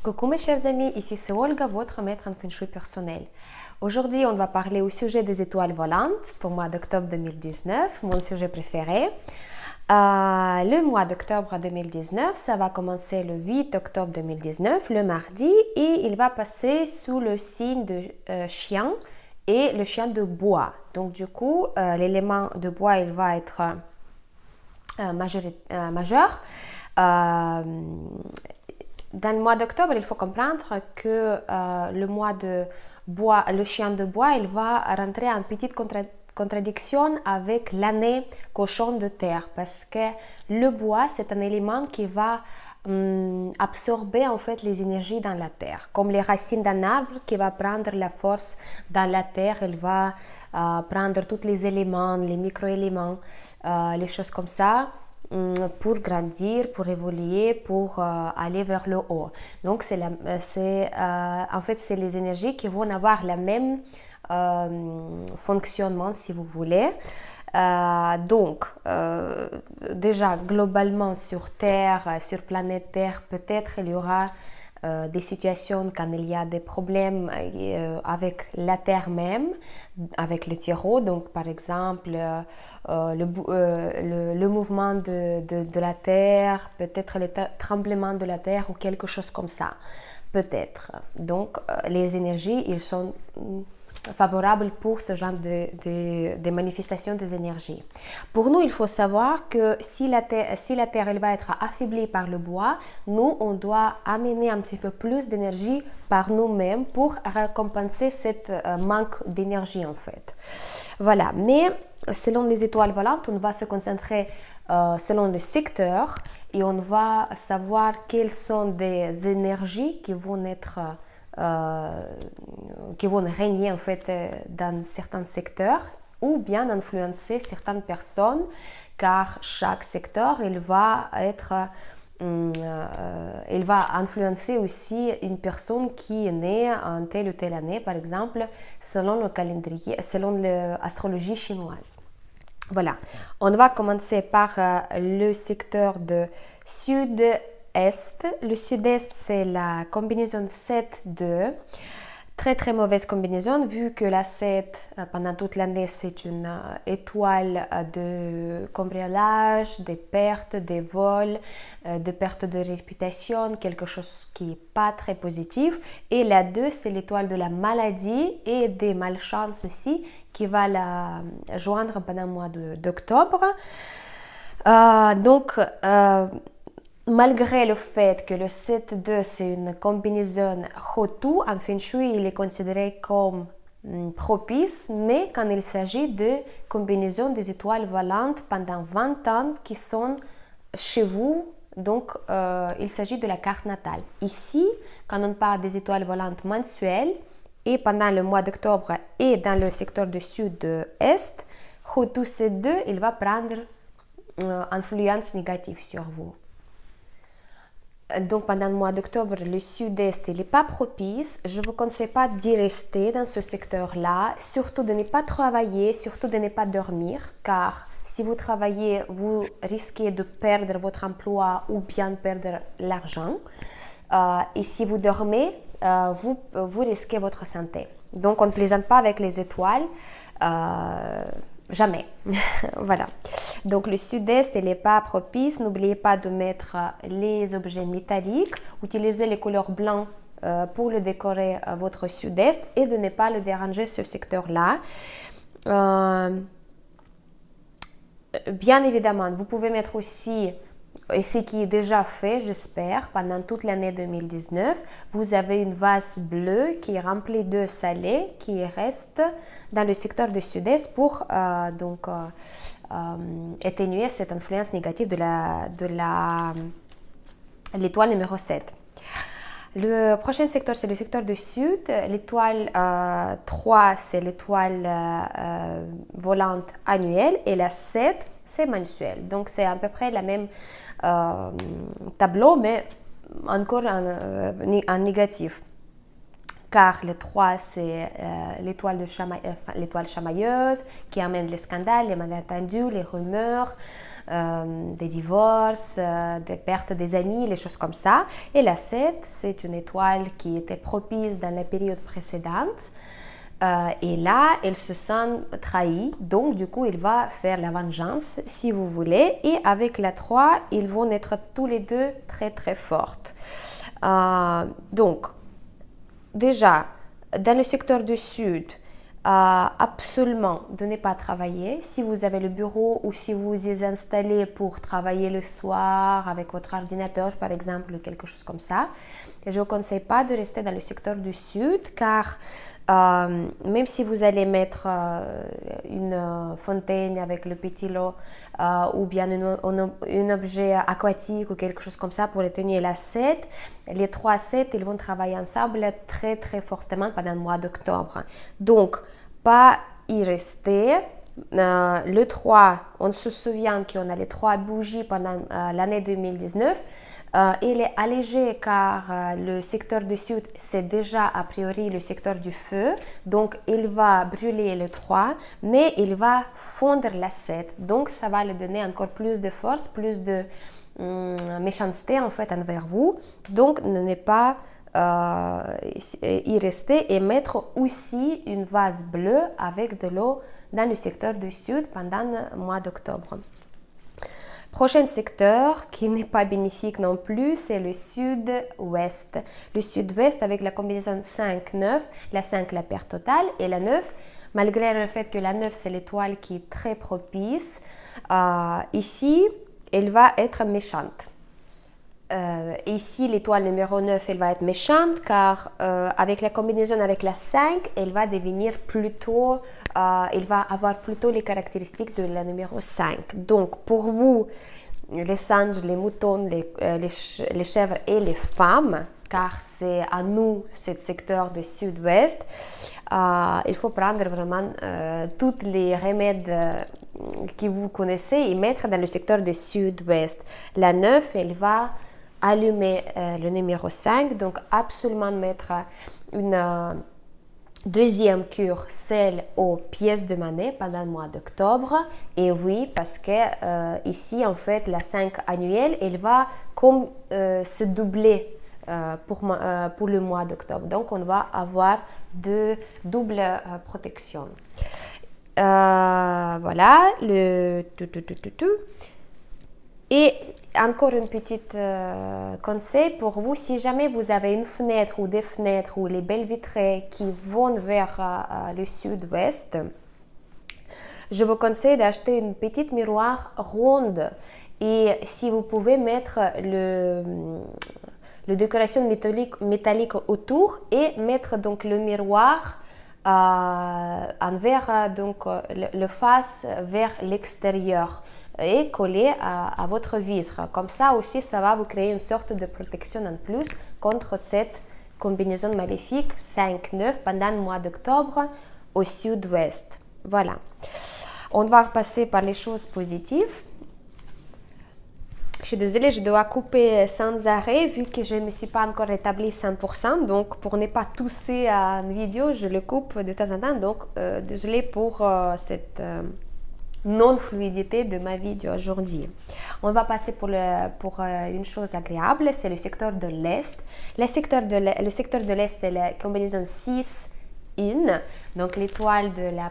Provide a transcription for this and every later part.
Coucou mes chers amis, ici c'est Olga, votre maître en feng shui personnel. Aujourd'hui, on va parler au sujet des étoiles volantes pour le mois d'octobre 2019, mon sujet préféré. Le mois d'octobre 2019, ça va commencer le 8 octobre 2019, le mardi, et il va passer sous le signe de chien et le chien de bois. Donc du coup, l'élément de bois, il va être majeur. Dans le mois d'octobre, il faut comprendre que le mois de bois, le chien de bois, il va rentrer en petite contradiction avec l'année cochon de terre, parce que le bois, c'est un élément qui va absorber en fait les énergies dans la terre, comme les racines d'un arbre qui va prendre la force dans la terre. Elle va prendre tous les éléments, les micro-éléments, les choses comme ça, pour grandir, pour évoluer, pour aller vers le haut. Donc en fait c'est les énergies qui vont avoir le même fonctionnement, si vous voulez. Déjà globalement sur Terre, sur planète Terre, peut-être il y aura des situations quand il y a des problèmes avec la Terre même, avec le terreau. Donc par exemple le mouvement de la Terre, peut-être le tremblement de la Terre ou quelque chose comme ça, peut-être. Donc les énergies, ils sont favorable pour ce genre de manifestation des énergies. Pour nous, il faut savoir que si la terre elle va être affaiblie par le bois, nous, on doit amener un petit peu plus d'énergie par nous-mêmes pour récompenser cette manque d'énergie en fait. Voilà, mais selon les étoiles volantes, on va se concentrer selon le secteur et on va savoir quelles sont des énergies qui vont être qui vont régner en fait dans certains secteurs ou bien influencer certaines personnes, car chaque secteur il va influencer aussi une personne qui est née en telle ou telle année, par exemple selon le calendrier, selon l'astrologie chinoise. Voilà, on va commencer par le secteur de sud-est. Le sud-est, c'est la combinaison 7-2. Très très mauvaise combinaison, vu que la 7, pendant toute l'année, c'est une étoile de cambriolage, des pertes, des vols, de pertes de réputation, quelque chose qui n'est pas très positif. Et la 2, c'est l'étoile de la maladie et des malchances aussi, qui va la joindre pendant le mois d'octobre. Malgré le fait que le 7-2 c'est une combinaison Hotu, en Feng Shui il est considéré comme propice, mais quand il s'agit de combinaison des étoiles volantes pendant 20 ans qui sont chez vous, donc il s'agit de la carte natale. Ici, quand on parle des étoiles volantes mensuelles et pendant le mois d'octobre et dans le secteur du sud-est, Hotu 7-2 il va prendre influence négative sur vous. Donc pendant le mois d'octobre, le sud-est n'est pas propice. Je ne vous conseille pas d'y rester dans ce secteur-là, surtout de ne pas travailler, surtout de ne pas dormir, car si vous travaillez, vous risquez de perdre votre emploi ou bien perdre l'argent. Et si vous dormez, vous risquez votre santé. Donc on ne plaisante pas avec les étoiles, jamais. Voilà. Donc le sud-est, il n'est pas propice. N'oubliez pas de mettre les objets métalliques. Utilisez les couleurs blancs pour le décorer votre sud-est et de ne pas le déranger ce secteur-là. Bien évidemment, vous pouvez mettre aussi, et ce qui est déjà fait, j'espère, pendant toute l'année 2019, vous avez une vase bleue qui est remplie d'eau salée qui reste dans le secteur du sud-est pour atténuer cette influence négative de l'étoile numéro 7. Le prochain secteur, c'est le secteur du sud. L'étoile 3, c'est l'étoile volante annuelle et la 7, c'est mensuel. Donc, c'est à peu près la même tableau, mais encore en négatif. Car le 3, c'est l'étoile chamailleuse qui amène les scandales, les malentendus, les rumeurs, des divorces, des pertes des amis, les choses comme ça. Et la 7, c'est une étoile qui était propice dans la période précédente. Et là, elle se sent trahie, donc du coup, il va faire la vengeance, si vous voulez. Et avec la 3, ils vont être tous les deux très très fortes. Donc, déjà, dans le secteur du Sud, absolument de ne pas travailler. Si vous avez le bureau ou si vous vous installez pour travailler le soir avec votre ordinateur, par exemple, ou quelque chose comme ça, je ne vous conseille pas de rester dans le secteur du Sud, car même si vous allez mettre une fontaine avec le petit lot ou bien un objet aquatique ou quelque chose comme ça pour retenir la 7, les 3 à 7, ils vont travailler ensemble très très fortement pendant le mois d'octobre. Donc, pas y rester. Le 3, on se souvient qu'on a les 3 bougies pendant l'année 2019. Il est allégé car le secteur du Sud, c'est déjà a priori le secteur du feu. Donc, il va brûler le 3, mais il va fondre la 7. Donc, ça va lui donner encore plus de force, plus de méchanceté en fait envers vous. Donc, ne pas y rester et mettre aussi une vase bleue avec de l'eau dans le secteur du Sud pendant le mois d'octobre. Prochain secteur qui n'est pas bénéfique non plus, c'est le sud-ouest. Le sud-ouest avec la combinaison 5-9, la 5 la perte totale et la 9, malgré le fait que la 9 c'est l'étoile qui est très propice, ici elle va être méchante. Ici l'étoile numéro 9 elle va être méchante car avec la combinaison avec la 5 elle va devenir plutôt elle va avoir plutôt les caractéristiques de la numéro 5. Donc pour vous les singes, les moutons, les chèvres et les femmes, car c'est à nous ce secteur du sud-ouest, il faut prendre vraiment tous les remèdes que vous connaissez et mettre dans le secteur du sud-ouest. La 9 elle va allumer le numéro 5, donc absolument mettre une deuxième cure, celle aux pièces de monnaie pendant le mois d'octobre. Et oui, parce que ici, en fait, la 5 annuelle, elle va comme se doubler pour le mois d'octobre. Donc, on va avoir de double protection. Voilà, le tout. Et encore une petite conseil pour vous, si jamais vous avez une fenêtre ou des fenêtres ou les belles vitrées qui vont vers le sud-ouest, je vous conseille d'acheter une petite miroir ronde et si vous pouvez mettre le décoration métallique autour et mettre donc le miroir envers donc le face vers l'extérieur et coller à votre vitre. Comme ça aussi, ça va vous créer une sorte de protection en plus contre cette combinaison maléfique 5-9 pendant le mois d'octobre au sud-ouest. Voilà. On va passer par les choses positives. Je suis désolée, je dois couper sans arrêt vu que je ne me suis pas encore rétablie 100%. Donc, pour ne pas tousser à une vidéo, je le coupe de temps en temps. Donc, désolée pour cette non-fluidité de ma vidéo aujourd'hui. On va passer pour une chose agréable, c'est le secteur de l'Est. Le secteur de l'Est est la combinaison 6 in, donc l'étoile de la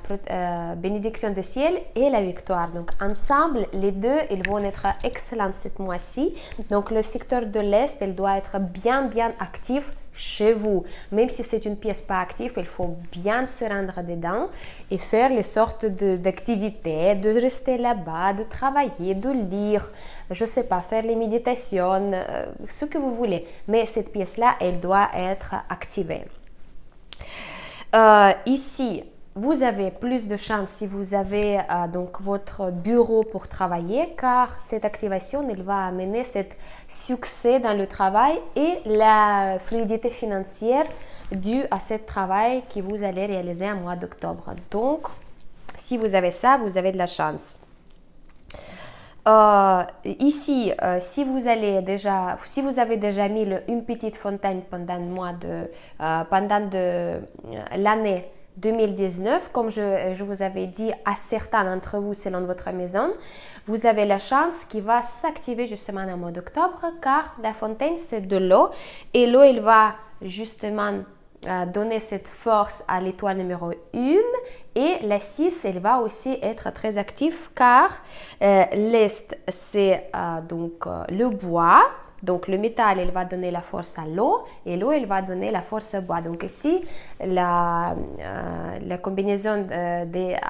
bénédiction du ciel et la victoire. Donc ensemble, les deux, ils vont être excellents cette mois-ci. Donc le secteur de l'Est, il doit être bien actif chez vous. Même si c'est une pièce pas active, il faut bien se rendre dedans et faire les sortes d'activités, de rester là-bas, de travailler, de lire, je sais pas, faire les méditations, ce que vous voulez. Mais cette pièce-là, elle doit être activée. Ici, vous avez plus de chance si vous avez donc votre bureau pour travailler, car cette activation, elle va amener ce succès dans le travail et la fluidité financière due à ce travail que vous allez réaliser en mois d'octobre. Donc, si vous avez ça, vous avez de la chance. Ici, si vous avez déjà mis une petite fontaine pendant l'année 2019, comme je vous avais dit à certains d'entre vous selon votre maison, vous avez la chance qui va s'activer justement en mois d'octobre car la fontaine c'est de l'eau et l'eau elle va justement donner cette force à l'étoile numéro 1 et la 6 elle va aussi être très active car l'Est c'est donc le bois. Donc, le métal, il va donner la force à l'eau et l'eau, elle va donner la force au bois. Donc, ici, la combinaison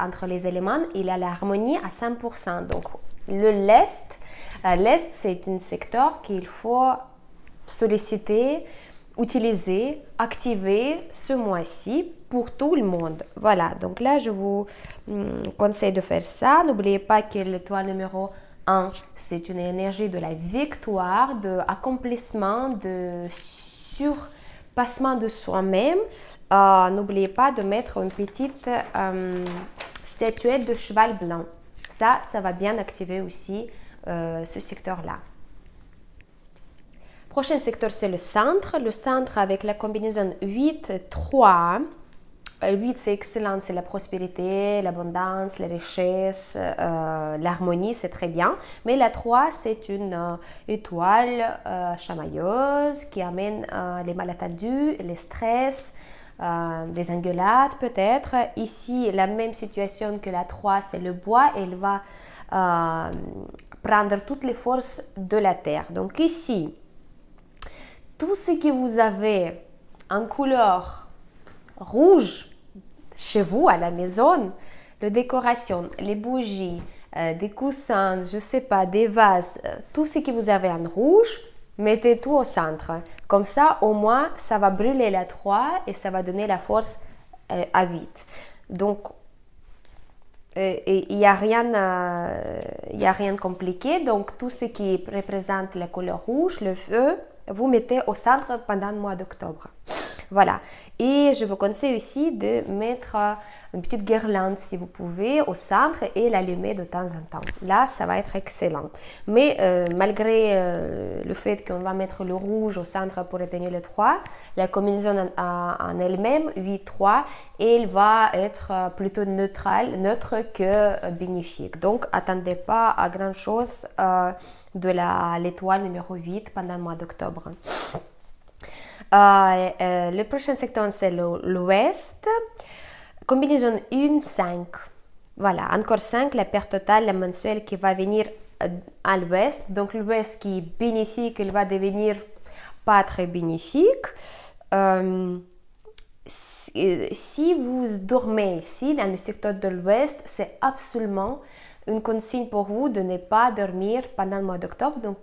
entre les éléments, il a l'harmonie à 100%. Donc, l'Est, c'est un secteur qu'il faut solliciter, utiliser, activer ce mois-ci pour tout le monde. Voilà, donc là, je vous conseille de faire ça. N'oubliez pas que l'étoile numéro 1, c'est une énergie de la victoire, de accomplissement, de surpassement de soi-même. N'oubliez pas de mettre une petite statuette de cheval blanc. Ça va bien activer aussi ce secteur-là. Prochain secteur, c'est le centre. Le centre avec la combinaison 8-3. 8, c'est excellent, c'est la prospérité, l'abondance, les richesses, l'harmonie, c'est très bien. Mais la 3, c'est une étoile chamailleuse qui amène les malentendus, les stress, des engueulades peut-être. Ici, la même situation que la 3, c'est le bois. Elle va prendre toutes les forces de la terre. Donc ici, tout ce que vous avez en couleur rouge chez vous à la maison, les décorations, les bougies, des coussins, je sais pas, des vases, tout ce que vous avez en rouge, mettez tout au centre. Comme ça, au moins, ça va brûler la 3 et ça va donner la force à 8. Donc, il n'y a rien de compliqué. Donc, tout ce qui représente la couleur rouge, le feu, vous mettez au centre pendant le mois d'octobre. Voilà. Et je vous conseille aussi de mettre une petite guirlande, si vous pouvez, au centre et l'allumer de temps en temps. Là, ça va être excellent. Mais malgré le fait qu'on va mettre le rouge au centre pour éteindre le 3, la combinaison en elle-même, 8-3, elle va être plutôt neutre que bénéfique. Donc, attendez pas à grand-chose de l'étoile numéro 8 pendant le mois d'octobre. Le prochain secteur, c'est l'Ouest. Combinaison 1-5. Voilà, encore 5, la perte totale, la mensuelle qui va venir à l'Ouest. Donc, l'Ouest qui est bénéfique, il va devenir pas très bénéfique. Si vous dormez ici, dans le secteur de l'Ouest, c'est absolument une consigne pour vous de ne pas dormir pendant le mois d'octobre. Donc,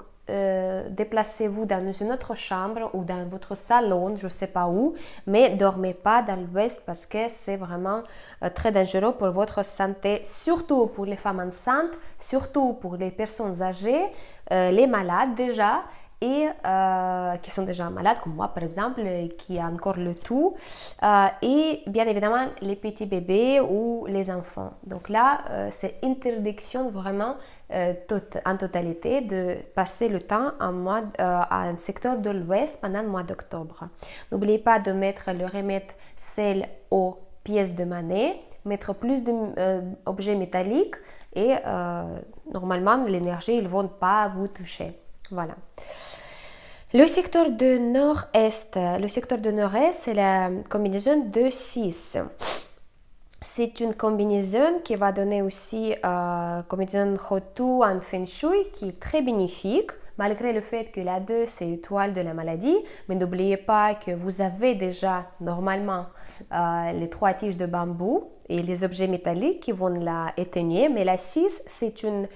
déplacez-vous dans une autre chambre ou dans votre salon, je ne sais pas où, mais dormez pas dans l'ouest parce que c'est vraiment très dangereux pour votre santé, surtout pour les femmes enceintes, surtout pour les personnes âgées, les malades déjà, et qui sont déjà malades, comme moi par exemple, qui a encore le tout, et bien évidemment les petits bébés ou les enfants. Donc là, c'est interdiction vraiment en totalité de passer le temps en un secteur de l'Ouest pendant le mois d'octobre. N'oubliez pas de mettre le remède sel aux pièces de monnaie, mettre plus d'objets métalliques et normalement l'énergie ne va pas vous toucher. Voilà. Le secteur de nord-est, c'est la combinaison de 6. C'est une combinaison qui va donner aussi combinaison Hotu en Feng Shui qui est très bénéfique, malgré le fait que la 2 c'est étoile de la maladie. Mais n'oubliez pas que vous avez déjà normalement les 3 tiges de bambou et les objets métalliques qui vont la éteindre. Mais la 6 c'est une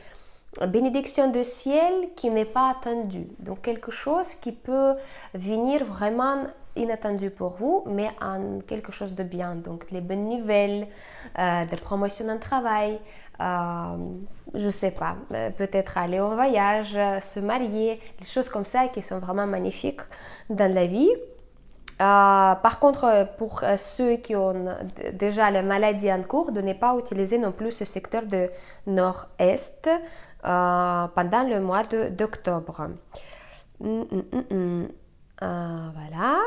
bénédiction de ciel qui n'est pas attendue. Donc quelque chose qui peut venir vraiment inattendu pour vous, mais en quelque chose de bien. Donc les bonnes nouvelles, des promotions en travail, je sais pas, peut-être aller au voyage, se marier, des choses comme ça qui sont vraiment magnifiques dans la vie. Par contre, pour ceux qui ont déjà la maladie en cours, de ne pas utiliser non plus ce secteur de nord-est pendant le mois d'octobre. Voilà.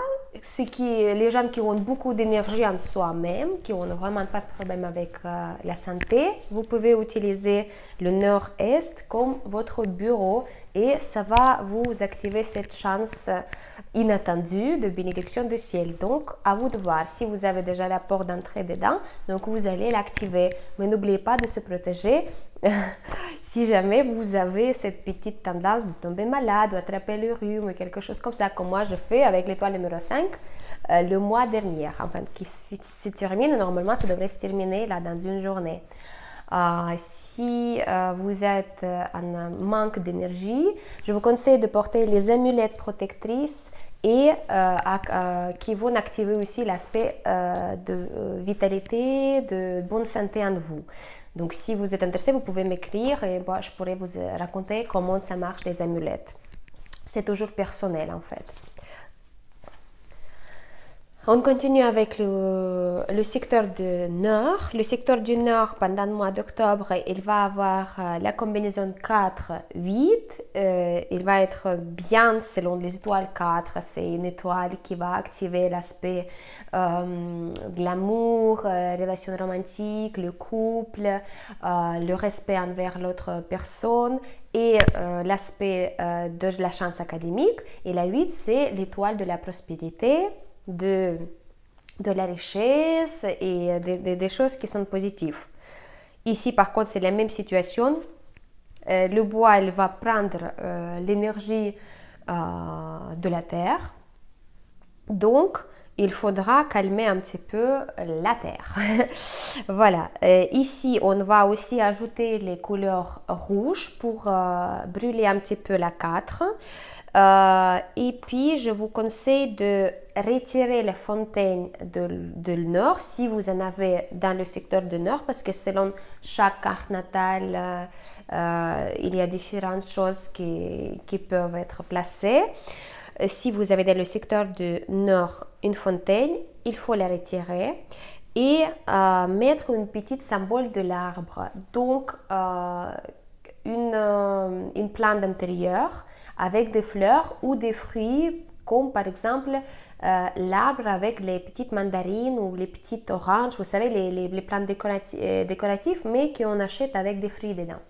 les gens qui ont beaucoup d'énergie en soi-même, qui n'ont vraiment pas de problème avec la santé, vous pouvez utiliser le nord-est comme votre bureau et ça va vous activer cette chance inattendue de bénédiction du ciel. Donc, à vous de voir si vous avez déjà la porte d'entrée dedans, donc vous allez l'activer. Mais n'oubliez pas de se protéger si jamais vous avez cette petite tendance de tomber malade ou attraper le rhume ou quelque chose comme ça, comme moi je fais avec l'étoile numéro 5 le mois dernier, enfin qui se termine, normalement ça devrait se terminer là dans une journée. Si vous êtes en manque d'énergie, je vous conseille de porter les amulettes protectrices et qui vont activer aussi l'aspect de vitalité, de bonne santé en vous. Donc si vous êtes intéressé, vous pouvez m'écrire et moi, je pourrais vous raconter comment ça marche les amulettes. C'est toujours personnel en fait. On continue avec le secteur du Nord. Le secteur du Nord, pendant le mois d'octobre, il va avoir la combinaison 4-8. Il va être bien selon les étoiles 4. C'est une étoile qui va activer l'aspect de l'amour, relations romantiques, le couple, le respect envers l'autre personne et l'aspect de la chance académique. Et la 8, c'est l'étoile de la prospérité, de la richesse et des choses qui sont positives. Ici, par contre, c'est la même situation. Le bois, il va prendre l'énergie de la terre. Donc, il faudra calmer un petit peu la terre. Voilà. Ici, on va aussi ajouter les couleurs rouges pour brûler un petit peu la 4. Et puis, je vous conseille de retirer les fontaines de nord si vous en avez dans le secteur du nord, parce que selon chaque carte natale, il y a différentes choses qui peuvent être placées. Si vous avez dans le secteur du nord une fontaine, il faut la retirer et mettre une petite symbole de l'arbre. Donc, une plante intérieure avec des fleurs ou des fruits, comme par exemple l'arbre avec les petites mandarines ou les petites oranges, vous savez, les plantes décoratives, mais qu'on achète avec des fruits dedans,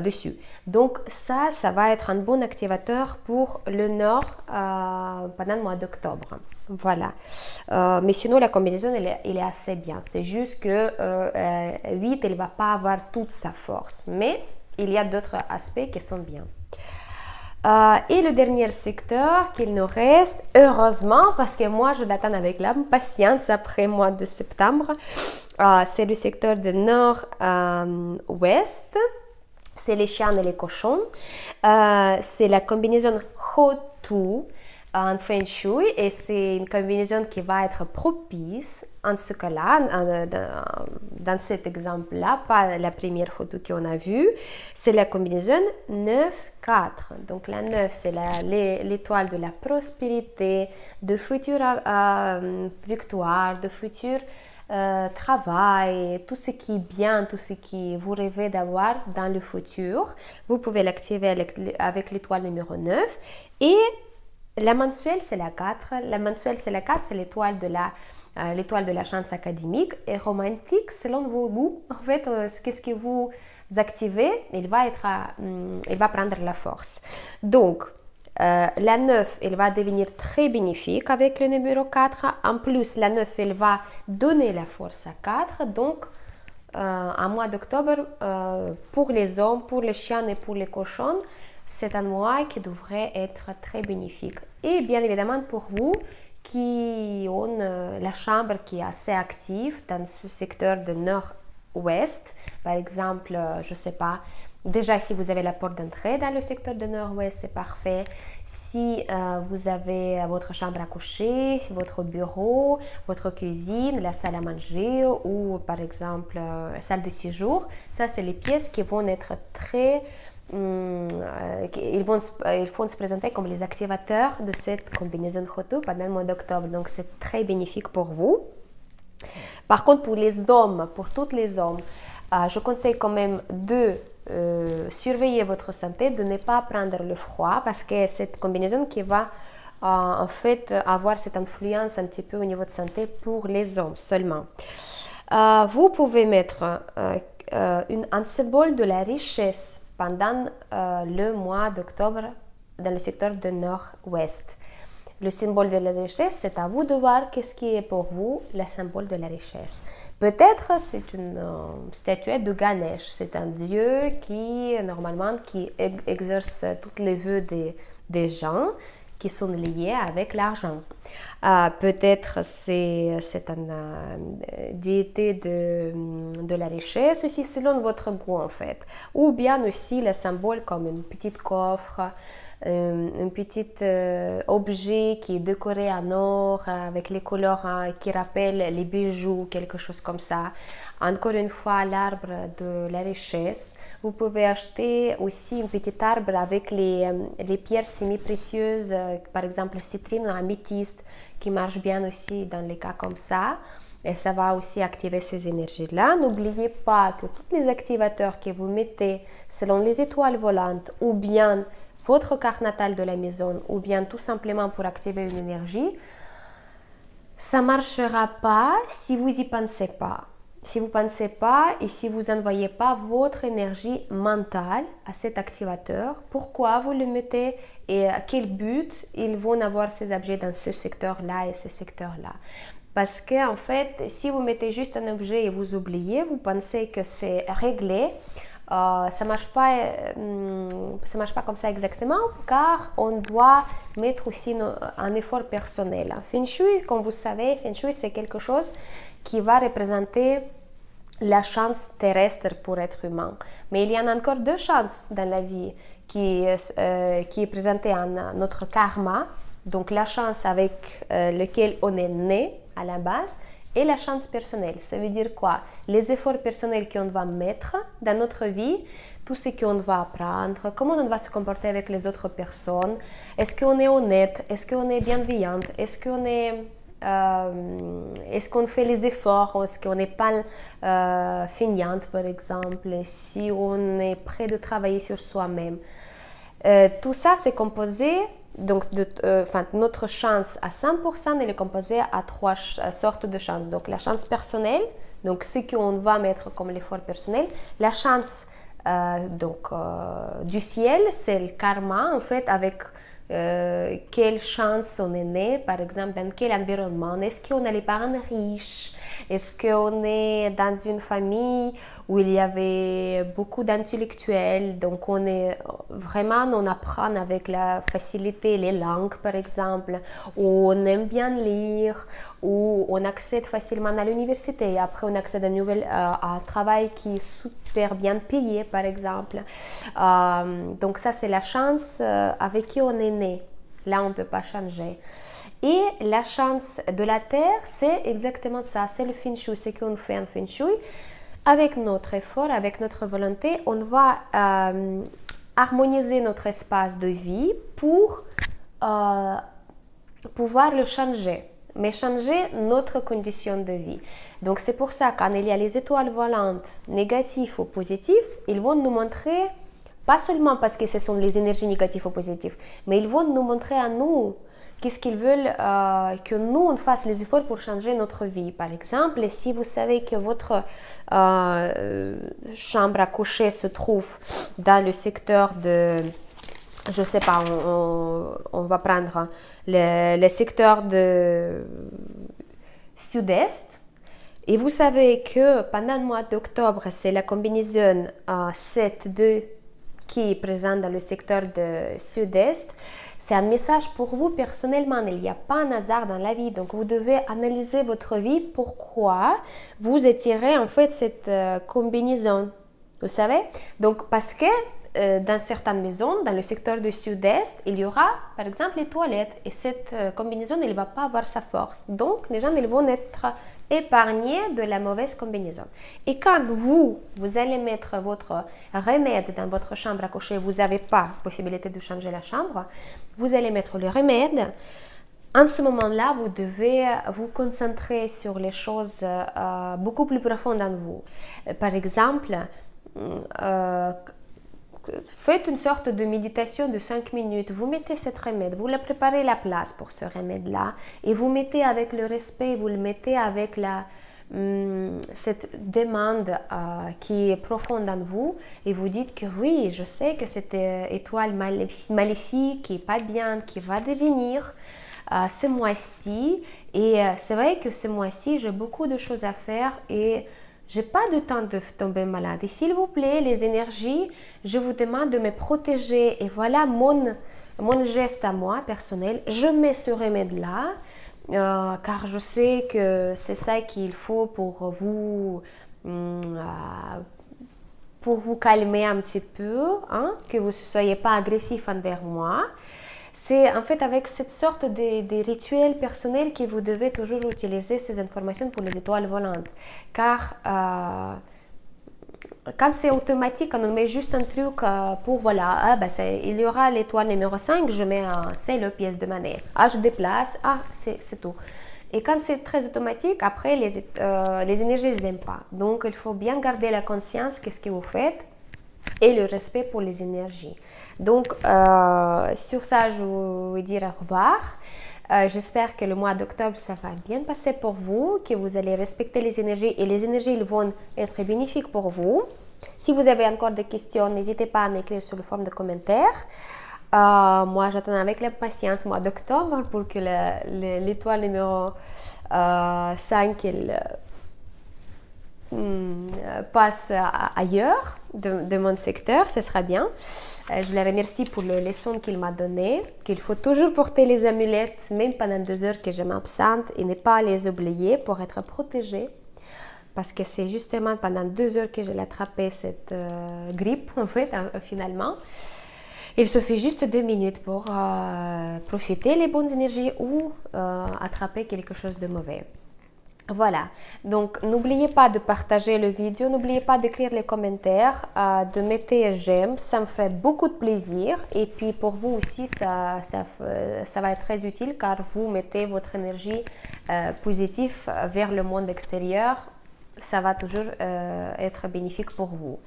dessus. Donc ça va être un bon activateur pour le nord pendant le mois d'octobre. Voilà. Mais sinon, la combinaison, elle est assez bien. C'est juste que 8, elle ne va pas avoir toute sa force, mais il y a d'autres aspects qui sont bien. Et le dernier secteur qu'il nous reste, heureusement, parce que moi je l'attends avec l'impatience après le mois de septembre, c'est le secteur du nord-ouest, c'est les chiens et les cochons, c'est la combinaison Hotu en Feng Shui et c'est une combinaison qui va être propice en ce cas-là, dans cet exemple-là, pas la première photo qu'on a vue, c'est la combinaison 9-4. Donc la 9, c'est l'étoile de la prospérité, de future victoire, de futur travail, tout ce qui est bien, tout ce que vous rêvez d'avoir dans le futur. Vous pouvez l'activer avec l'étoile numéro 9 et la mensuelle, c'est la 4. La mensuelle, c'est la 4, c'est l'étoile de la chance académique et romantique selon vos goûts. En fait, qu'est-ce que vous activez, il va prendre la force. Donc, la 9, elle va devenir très bénéfique avec le numéro 4. En plus, la 9, elle va donner la force à 4. Donc, en mois d'octobre, pour les hommes, pour les chiens et pour les cochons, c'est un mois qui devrait être très bénéfique. Et bien évidemment pour vous qui ont la chambre qui est assez active dans ce secteur de nord-ouest, par exemple, je ne sais pas, déjà si vous avez la porte d'entrée dans le secteur de nord-ouest, c'est parfait. Si vous avez votre chambre à coucher, votre bureau, votre cuisine, la salle à manger ou par exemple la salle de séjour, ça c'est les pièces qui vont être très... ils vont se présenter comme les activateurs de cette combinaison Hotu pendant le mois d'octobre. Donc, c'est très bénéfique pour vous. Par contre, pour les hommes, pour tous les hommes, je conseille quand même de surveiller votre santé, de ne pas prendre le froid parce que cette combinaison qui va en fait avoir cette influence un petit peu au niveau de santé pour les hommes seulement. Vous pouvez mettre un symbole de la richesse pendant le mois d'octobre dans le secteur de nord-ouest. Le symbole de la richesse, c'est à vous de voir qu'est-ce qui est pour vous le symbole de la richesse. Peut-être c'est une statuette de Ganesh, c'est un dieu qui normalement exerce toutes les vœux des gens qui sont liés avec l'argent. Peut-être c'est une déité de la richesse aussi selon votre goût en fait. Ou bien aussi le symbole comme une petite coffre, un petit objet qui est décoré en or avec les couleurs qui rappellent les bijoux, quelque chose comme ça. Encore une fois, l'arbre de la richesse. Vous pouvez acheter aussi un petit arbre avec les pierres semi-précieuses, par exemple citrine ou améthyste, qui marche bien aussi dans les cas comme ça. Et ça va aussi activer ces énergies-là. N'oubliez pas que tous les activateurs que vous mettez selon les étoiles volantes ou bien votre carte natale de la maison ou bien tout simplement pour activer une énergie, ça ne marchera pas si vous n'y pensez pas. Si vous ne pensez pas et si vous n'envoyez pas votre énergie mentale à cet activateur, pourquoi vous le mettez et à quel but ils vont avoir ces objets dans ce secteur-là et ce secteur-là. Parce que en fait, si vous mettez juste un objet et vous oubliez, vous pensez que c'est réglé, ça marche pas comme ça exactement, car on doit mettre aussi un effort personnel. Feng Shui, comme vous savez, Feng Shui c'est quelque chose qui va représenter la chance terrestre pour être humain. Mais il y en a encore deux chances dans la vie qui est présentée en notre karma, donc la chance avec laquelle on est né à la base, et la chance personnelle. Ça veut dire quoi? Les efforts personnels qu'on va mettre dans notre vie, tout ce qu'on va apprendre, comment on va se comporter avec les autres personnes, est-ce qu'on est honnête, est-ce qu'on est bienveillante, est-ce qu'on fait les efforts, est-ce qu'on n'est pas feignante par exemple, si on est prêt de travailler sur soi-même. Tout ça c'est composé. Donc, notre chance à 100%, elle est composée à trois sortes de chances. Donc, la chance personnelle, donc ce qu'on va mettre comme l'effort personnel. La chance du ciel, c'est le karma, en fait, avec quelle chance on est né, par exemple, dans quel environnement. Est-ce qu'on a les parents riches? Est-ce qu'on est dans une famille où il y avait beaucoup d'intellectuels? Donc, on apprend avec la facilité les langues, par exemple, ou on aime bien lire, ou on accède facilement à l'université. Et après, on accède à un travail qui est super bien payé, par exemple. Donc, ça, c'est la chance avec qui on est né. Là, on ne peut pas changer. Et la chance de la Terre, c'est exactement ça. C'est le Feng Shui, ce qu'on fait en Feng Shui. Avec notre effort, avec notre volonté, on va harmoniser notre espace de vie pour pouvoir le changer. Mais changer notre condition de vie. Donc c'est pour ça, quand il y a les étoiles volantes, négatives ou positives, ils vont nous montrer, pas seulement parce que ce sont les énergies négatives ou positives, mais ils vont nous montrer à nous qu'est-ce qu'ils veulent que nous, on fasse les efforts pour changer notre vie. Par exemple, si vous savez que votre chambre à coucher se trouve dans le secteur de, je ne sais pas, on va prendre le secteur de sud-est, et vous savez que pendant le mois d'octobre, c'est la combinaison 7-2 qui est présente dans le secteur de sud-est. C'est un message pour vous personnellement. Il n'y a pas un hasard dans la vie. Donc, vous devez analyser votre vie. Pourquoi vous étirez en fait cette combinaison. Vous savez? Donc, parce que dans certaines maisons, dans le secteur du sud-est, il y aura par exemple les toilettes. Et cette combinaison, elle ne va pas avoir sa force. Donc, les gens ils vont être épargnés de la mauvaise combinaison. Et quand vous allez mettre votre remède dans votre chambre à coucher, vous n'avez pas possibilité de changer la chambre, vous allez mettre le remède. En ce moment-là, vous devez vous concentrer sur les choses beaucoup plus profondes en vous. Par exemple, faites une sorte de méditation de 5 minutes. Vous mettez cette remède, vous la préparez la place pour ce remède-là et vous mettez avec le respect, vous le mettez avec cette demande qui est profonde en vous et vous dites que oui, je sais que cette étoile maléfique qui n'est pas bien, qui va devenir ce mois-ci. Et c'est vrai que ce mois-ci, j'ai beaucoup de choses à faire et j'ai pas de temps de tomber malade. Et s'il vous plaît, les énergies, je vous demande de me protéger. Et voilà mon geste à moi, personnel. Je mets ce remède-là, car je sais que c'est ça qu'il faut pour vous calmer un petit peu, hein, que vous ne soyez pas agressif envers moi. C'est en fait avec cette sorte de rituels personnels que vous devez toujours utiliser ces informations pour les étoiles volantes. Car quand c'est automatique, quand on met juste un truc pour voilà, il y aura l'étoile numéro 5, je mets c'est le pièce de monnaie. Je déplace, c'est tout. Et quand c'est très automatique, après les énergies, je n'aiment pas. Donc il faut bien garder la conscience, qu'est-ce que vous faites et le respect pour les énergies. Donc, sur ça, je vous dire au revoir. J'espère que le mois d'octobre, ça va bien passer pour vous, que vous allez respecter les énergies et les énergies ils vont être bénéfiques pour vous. Si vous avez encore des questions, n'hésitez pas à m'écrire sur le forme de commentaires. Moi, j'attends avec impatience le mois d'octobre pour que l'étoile numéro 5 passe ailleurs de mon secteur, ce sera bien. Je le remercie pour les leçons qu'il m'a données, qu'il faut toujours porter les amulettes, même pendant 2 heures que je m'absente, et ne pas les oublier pour être protégé. Parce que c'est justement pendant 2 heures que j'ai attrapé cette grippe, en fait, finalement. Il suffit juste 2 minutes pour profiter des bonnes énergies ou attraper quelque chose de mauvais. Voilà, donc n'oubliez pas de partager la vidéo, n'oubliez pas d'écrire les commentaires, de mettre j'aime, ça me ferait beaucoup de plaisir. Et puis pour vous aussi, ça va être très utile car vous mettez votre énergie positive vers le monde extérieur. Ça va toujours être bénéfique pour vous.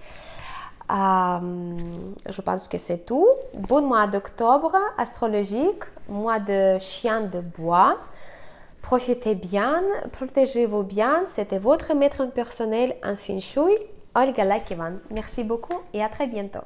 Je pense que c'est tout. Bon mois d'octobre astrologique, mois de chien de bois. Profitez bien, protégez-vous bien. C'était votre maître personnel en Feng Shui, Olga Lakevan. Merci beaucoup et à très bientôt.